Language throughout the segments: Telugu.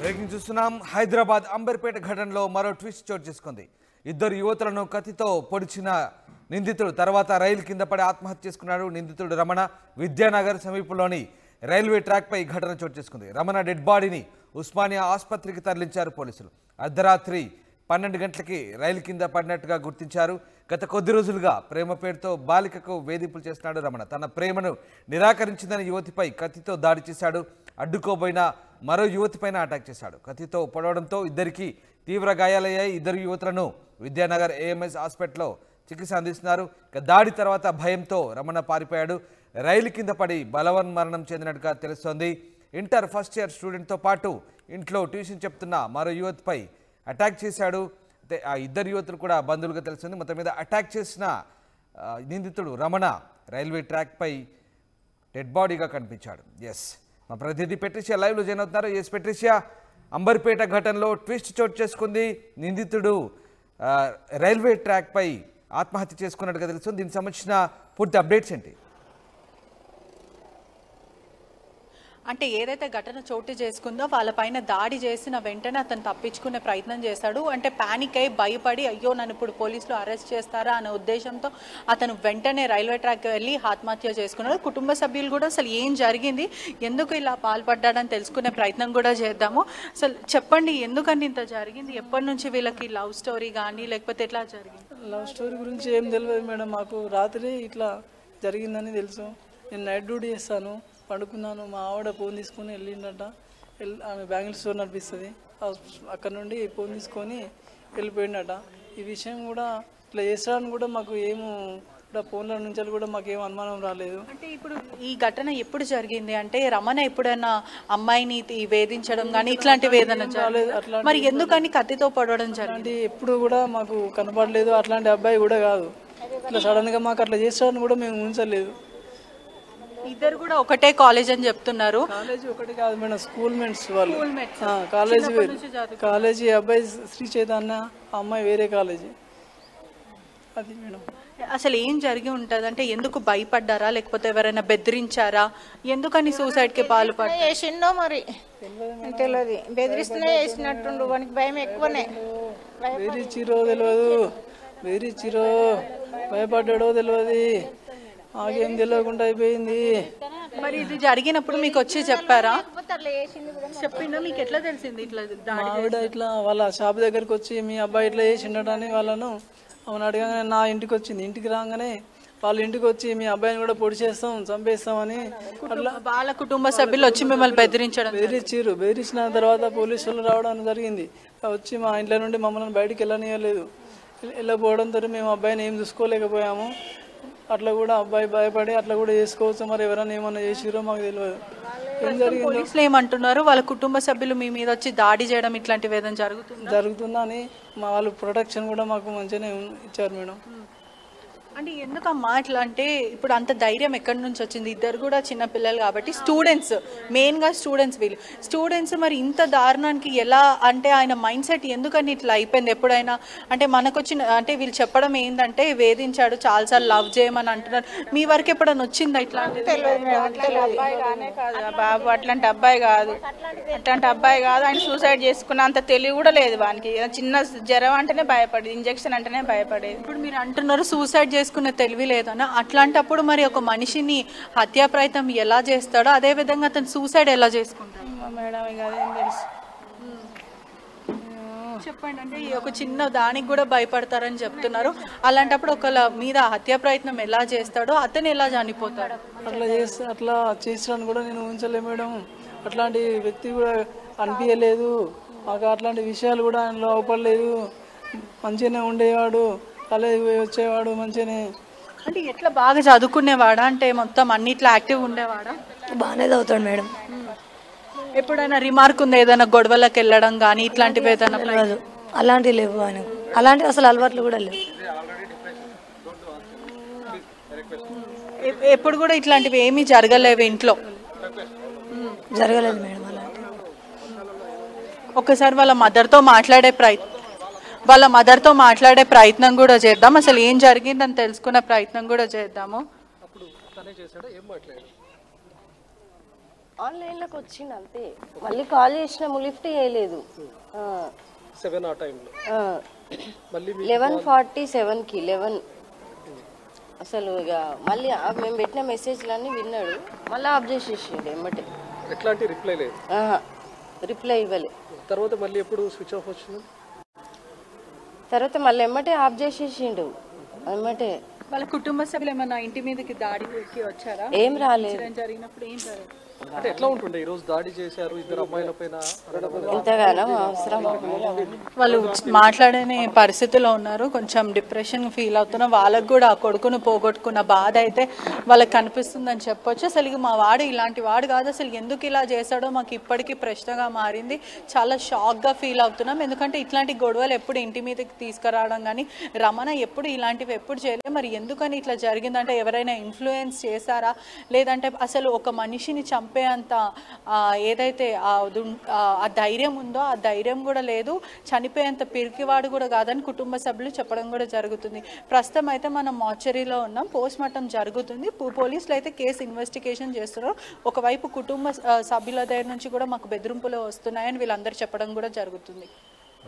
బ్రేకింగ్ చూస్తున్నాం. హైదరాబాద్ అంబర్పేట ఘటనలో మరో ట్విస్ట్ చోటు చేసుకుంది. ఇద్దరు యువతులను కత్తితో పొడిచిన నిందితుడు తర్వాత రైలు కింద పడి ఆత్మహత్య చేసుకున్నాడు. నిందితుడు రమణ విద్యానగర్ సమీపంలోని రైల్వే ట్రాక్పై ఘటన చోటు చేసుకుంది. రమణ డెడ్ బాడీని ఉస్మానియా ఆసుపత్రికి తరలించారు పోలీసులు. అర్ధరాత్రి 12 గంటలకి రైలు కింద పడినట్టుగా గుర్తించారు. గత కొద్ది రోజులుగా ప్రేమ పేరుతో బాలికకు వేధింపులు చేస్తున్నాడు రమణ. తన ప్రేమను నిరాకరించిందని యువతిపై కత్తితో దాడి చేశాడు. అడ్డుకోబోయిన మరో యువతిపైన అటాక్ చేశాడు. కత్తితో పొడవడంతో ఇద్దరికి తీవ్ర గాయాలయ్యాయి. ఇద్దరు యువతులను విద్యానగర్ ఏఎంఎస్ హాస్పిటల్లో చికిత్స అందిస్తున్నారు. దాడి తర్వాత భయంతో రమణ పారిపోయాడు. రైలు కింద పడి బలవన్మరణం చెందినట్టుగా తెలుస్తోంది. ఇంటర్ ఫస్ట్ ఇయర్ స్టూడెంట్తో పాటు ఇంట్లో ట్యూషన్ చెప్తున్న మరో యువతిపై అటాక్ చేశాడు. అయితే ఆ ఇద్దరు యువతులు కూడా బంధువులుగా తెలుస్తుంది. మొత్తం మీద అటాక్ చేసిన నిందితుడు రమణ రైల్వే ట్రాక్పై డెడ్ బాడీగా కనిపించాడు. ఎస్, మా ప్రతినిధి పెట్రిషియా లైవ్లో జాయిన్ అవుతున్నారు. ఎస్ పెట్రిషియా, అంబర్పేట ఘటనలో ట్విస్ట్ చోటు చేసుకుంది. నిందితుడు రైల్వే ట్రాక్పై ఆత్మహత్య చేసుకున్నట్టుగా తెలుస్తుంది. దీనికి సంబంధించిన పూర్తి అప్డేట్స్ ఏంటి? అంటే ఏదైతే ఘటన చోటు చేసుకుందో వాళ్ళపైన దాడి చేసిన వెంటనే అతను తప్పించుకునే ప్రయత్నం చేశాడు. అంటే పానిక్ అయి భయపడి అయ్యో నన్ను ఇప్పుడు పోలీసులు అరెస్ట్ చేస్తారా అనే ఉద్దేశంతో అతను వెంటనే రైల్వే ట్రాక్ వెళ్ళి ఆత్మహత్య చేసుకున్నాడు. కుటుంబ సభ్యులు కూడా అసలు ఏం జరిగింది, ఎందుకు ఇలా పాల్పడ్డాడని తెలుసుకునే ప్రయత్నం కూడా చేద్దాము. అసలు చెప్పండి, ఎందుకని ఇంత జరిగింది? ఎప్పటి నుంచి వీళ్ళకి లవ్ స్టోరీ కానీ లేకపోతే ఎట్లా జరిగింది? లవ్ స్టోరీ గురించి ఏం తెలియదు మేడం. మాకు రాత్రి ఇట్లా జరిగిందని తెలుసు. నేను నైట్ డ్యూటీ చేస్తాను, పడుకున్నాను. మా ఆవిడ ఫోన్ తీసుకొని వెళ్ళిందట. ఆమె బ్యాంగిల్ స్టోర్ నడిపిస్తుంది. అక్కడ నుండి ఫోన్ తీసుకొని వెళ్ళిపోయిందట. ఈ విషయం కూడా ఇట్లా చేస్తాడని కూడా మాకు ఏమో ఫోన్ల నుంచి కూడా మాకు ఏం అనుమానం రాలేదు. అంటే ఇప్పుడు ఈ ఘటన ఎప్పుడు జరిగింది? అంటే రమణ ఎప్పుడైనా అమ్మాయిని వేధించడం కానీ ఇట్లాంటివి ఏదైనా రాలేదు? మరి ఎందుకని కత్తితో పడడం జరిగింది? ఎప్పుడు కూడా మాకు కనపడలేదు. అట్లాంటి అబ్బాయి కూడా కాదు. ఇట్లా సడన్గా మాకు అట్లా చేస్తాడని కూడా మేము ఊహించలేదు. ఇద్దరు కూడా ఒకటే కాలేజ్ అని చెప్తున్నారు. కాలేజీ ఒకటి కాదు మేడం, స్కూల్ మేట్స్ వాళ్ళు. కాలేజీ అబ్బాయి శ్రీ చైతన్య, అమ్మాయి వేరే కాలేజీ. అది మేడం. అసలు ఏం జరిగి ఉంటుంది? అంటే ఎందుకు భయపడ్డారా లేకపోతే ఎవరైనా బెదిరించారా? ఎందుకని సూసైడ్కి పాల్పడ్డా? చేసిండో మరి తెలియదు. బెదిరిస్తూనే చేసినట్టుండు. వానికి భయం ఎక్కువనే. బెదిరించిరో తెలియదు, బెదిరించిరో భయపడ్డాడో తెలియదు. ఆగేం తెలియకుండా అయిపోయింది. మరి ఇది జరిగినప్పుడు మీకు వచ్చి చెప్పారా? చెప్పిందా? మీకు ఎట్లా తెలిసింది ఇట్లా? ఆవిడ ఇట్లా వాళ్ళ షాప్ దగ్గరకు వచ్చి మీ అబ్బాయి ఇట్లా చేసిండటని వాళ్ళను అవును అడగగానే నా ఇంటికి వచ్చింది. ఇంటికి రాగానే వాళ్ళ ఇంటికి వచ్చి మీ అబ్బాయిని కూడా పొడి చేస్తాం, చంపేస్తామని అట్లా వాళ్ళ కుటుంబ సభ్యులు వచ్చి మిమ్మల్ని బెదిరించారు. బెదిరించిన తర్వాత పోలీసులు రావడం జరిగింది. వచ్చి మా ఇంట్లో నుండి మమ్మల్ని బయటికి వెళ్ళనియలేదు. వెళ్ళకపోవడంతో మేము అబ్బాయిని ఏం చూసుకోలేకపోయాము. అట్లా కూడా అబ్బాయి భయపడి అట్లా కూడా చేసుకోవచ్చు. మరి ఎవరైనా ఏమన్నా చేసిరో మాకు తెలియదు. ఏం జరిగింది? పోలీసులు ఏమంటున్నారు? వాళ్ళ కుటుంబ సభ్యులు మీ మీద వచ్చి దాడి చేయడం ఇట్లాంటివి ఏదైనా జరుగుతుందని మా వాళ్ళు ప్రొటెక్షన్ కూడా మాకు మంచిగానే ఇచ్చారు మేడం. అంటే ఎందుకమ్మా ఇట్లా? అంటే ఇప్పుడు అంత ధైర్యం ఎక్కడి నుంచి వచ్చింది? ఇద్దరు కూడా చిన్నపిల్లలు కాబట్టి స్టూడెంట్స్, మెయిన్గా స్టూడెంట్స్, వీళ్ళు స్టూడెంట్స్. మరి ఇంత దారుణానికి ఎలా? అంటే ఆయన మైండ్ సెట్ ఎందుకని ఇట్లా అయిపోయింది? ఎప్పుడైనా అంటే మనకు వచ్చిన అంటే వీళ్ళు చెప్పడం ఏంటంటే వేధించాడు, చాలాసార్లు లవ్ చేయమని అంటున్నారు. మీ వరకు ఎప్పుడైనా వచ్చిందా ఇట్లా? బాబు అట్లాంటి అబ్బాయి కాదు, అట్లాంటి అబ్బాయి కాదు. ఆయన సూసైడ్ చేసుకున్న అంత తెలివి కూడా లేదు వానికి. చిన్న జ్వరం అంటేనే భయపడేది, ఇంజక్షన్ అంటేనే భయపడేది. ఇప్పుడు మీరు అంటున్నారు సూసైడ్ చేసుకున్న తెలివి లేదన్న. అట్లాంటప్పుడు మరి ఒక మనిషిని హత్యా ప్రయత్నం ఎలా చేస్తాడో అదే విధంగా అతను సూసైడ్ ఎలా చేసుకుంటాడు? మేడం ఇక అదేం తెలుసు. చెప్పండి. అంటే ఒక చిన్న దానికి కూడా భయపడతారని చెప్తున్నారు. అలాంటప్పుడు ఒకళ్ళ మీద హత్యా ప్రయత్నం ఎలా చేస్తాడో అతను ఎలా చనిపోతాడు? అట్లా చేస్తాను కూడా నేను ఊహించలే మేడం. అట్లాంటి వ్యక్తి కూడా అనిపించలేదు మాకు. అట్లాంటి విషయాలు కూడా ఆయనలో అవపడలేదు. మంచిగానే ఉండేవాడు, కాలేజీ వచ్చేవాడు మంచిగానే. అంటే ఎట్లా బాగా చదువుకునేవాడా? అంటే మొత్తం అన్నిట్లో యాక్టివ్ ఉండేవాడా? బాగానే చదువుతాడు మేడం. ఎప్పుడైనా రిమార్క్ ఉంది ఏదైనా గొడవలకు వెళ్ళడం కానీ ఇట్లాంటివి ఏదైనా? అలాంటివి లేవు ఆయనకు. అలాంటివి అసలు అలవాట్లు కూడా లేవు. ఎప్పుడు కూడా ఇట్లాంటివి ఏమీ జరగలేవు ఇంట్లో? జరగలేదు మేడం అలాంటివి. ఒకసారి వాళ్ళ మదర్తో మాట్లాడే ప్రయత్నం కూడా చేద్దాం. అసలు ఏం జరిగిందని తెలుసుకునే ప్రయత్నం కూడా చేద్దాము. ఆన్లైన్లోకి వచ్చింది అంతే. మళ్ళీ కాల్ చేసినాము, లిఫ్ట్ చేయలేదు. 7 ఆ టైంలో మళ్ళీ 11:47కి 11 అసలు ఇక మళ్ళీ మేము పెట్టిన మెసేజ్లన్నీ విన్నాడు, మళ్ళీ ఆఫ్ చేసేసిండు ఎమ్మటే. ఎట్లాంటి రిప్లై లేదు, రిప్లై ఇవ్వలే. తర్వాత మళ్ళీ ఎప్పుడు స్విచ్ ఆఫ్ వచ్చింది, తర్వాత మళ్ళీ ఎమ్మటే ఆఫ్ చేసేసిండు ఎమ్మటే. వాళ్ళ కుటుంబ సభ్యులు ఏమన్నా ఇంటి మీదకి దాడికి వచ్చారా? ఏం రాలేదు. జరిగినప్పుడు ఏం జరగదు. అంటే ఎట్లా ఉంటుండే ఈ రోజు దాడి చేశారు ఇద్దరు అమ్మాయిల పైన ఇంతగానో అవసరం. వాళ్ళు మాట్లాడని పరిస్థితిలో ఉన్నారు, కొంచెం డిప్రెషన్ ఫీల్ అవుతున్నా. వాళ్ళకు కూడా ఆ కొడుకును పోగొట్టుకున్న బాధ అయితే వాళ్ళకి కనిపిస్తుందని చెప్పొచ్చు. అసలు మా వాడు ఇలాంటి వాడు కాదు, అసలు ఎందుకు ఇలా చేశాడో మాకు ఇప్పటికీ ప్రశ్నగా మారింది. చాలా షాక్గా ఫీల్ అవుతున్నాం, ఎందుకంటే ఇట్లాంటి గొడవలు ఎప్పుడు ఇంటి మీదకి తీసుకురావడం కానీ రమణ ఎప్పుడు ఇలాంటివి ఎప్పుడు చేయలేదు. మరి ఎందుకని ఇట్లా జరిగిందంటే ఎవరైనా ఇన్ఫ్లుయెన్స్ చేశారా, లేదంటే అసలు ఒక మనిషిని చంపేంత ఏదైతే ఆ ధైర్యం ఉందో ఆ ధైర్యం కూడా లేదు, చనిపోయేంత పిరికివాడు కూడా కాదని కుటుంబ సభ్యులు చెప్పడం కూడా జరుగుతుంది. ప్రస్తుతం అయితే మనం మార్చరీలో ఉన్నాం, పోస్ట్ మార్టం జరుగుతుంది. పోలీసులు అయితే కేసు ఇన్వెస్టిగేషన్ చేస్తున్నారు. ఒకవైపు కుటుంబ సభ్యుల దగ్గర నుంచి కూడా మాకు బెదిరింపులు వస్తున్నాయని వీళ్ళందరూ చెప్పడం కూడా జరుగుతుంది.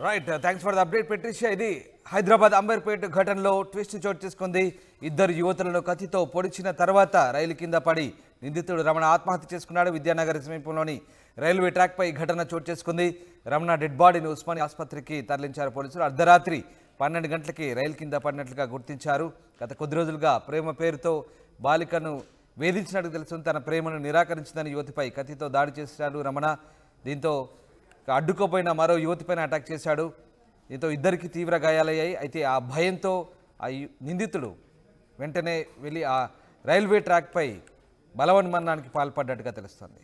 Right, thanks for the update Patricia. ఇది హైదరాబాద్ అంబర్పేట ఘటనలో ట్విస్ట్ చోటు చేసుకుంది. ఇద్దరు యువతులను కత్తితో పొడిచిన తర్వాత రైలు కింద పడి నిందితుడు రమణ ఆత్మహత్య చేసుకున్నాడు. విద్యానగర్ సమీపంలోని రైల్వే ట్రాక్పై ఘటన చోటు చేసుకుంది. రమణ డెడ్ బాడీని ఉస్మానియా ఆసుపత్రికి తరలించారు పోలీసులు. అర్ధరాత్రి 12 గంటలకి రైలు కింద పడినట్లుగా గుర్తించారు. గత కొద్ది రోజులుగా ప్రేమ పేరుతో బాలికను వేధించినట్టు తెలుస్తుంది. తన ప్రేమను నిరాకరించిందని యువతిపై కత్తితో దాడి చేశాడు రమణ. దీంతో అడ్డుకోపోయిన మరో యువతిపైన అటాక్ చేశాడు. దీంతో ఇద్దరికి తీవ్ర గాయాలయ్యాయి. అయితే ఆ భయంతో ఆ నిందితుడు వెంటనే వెళ్ళి ఆ రైల్వే ట్రాక్పై బలవన్మరణానికి పాల్పడ్డట్టుగా తెలుస్తుంది.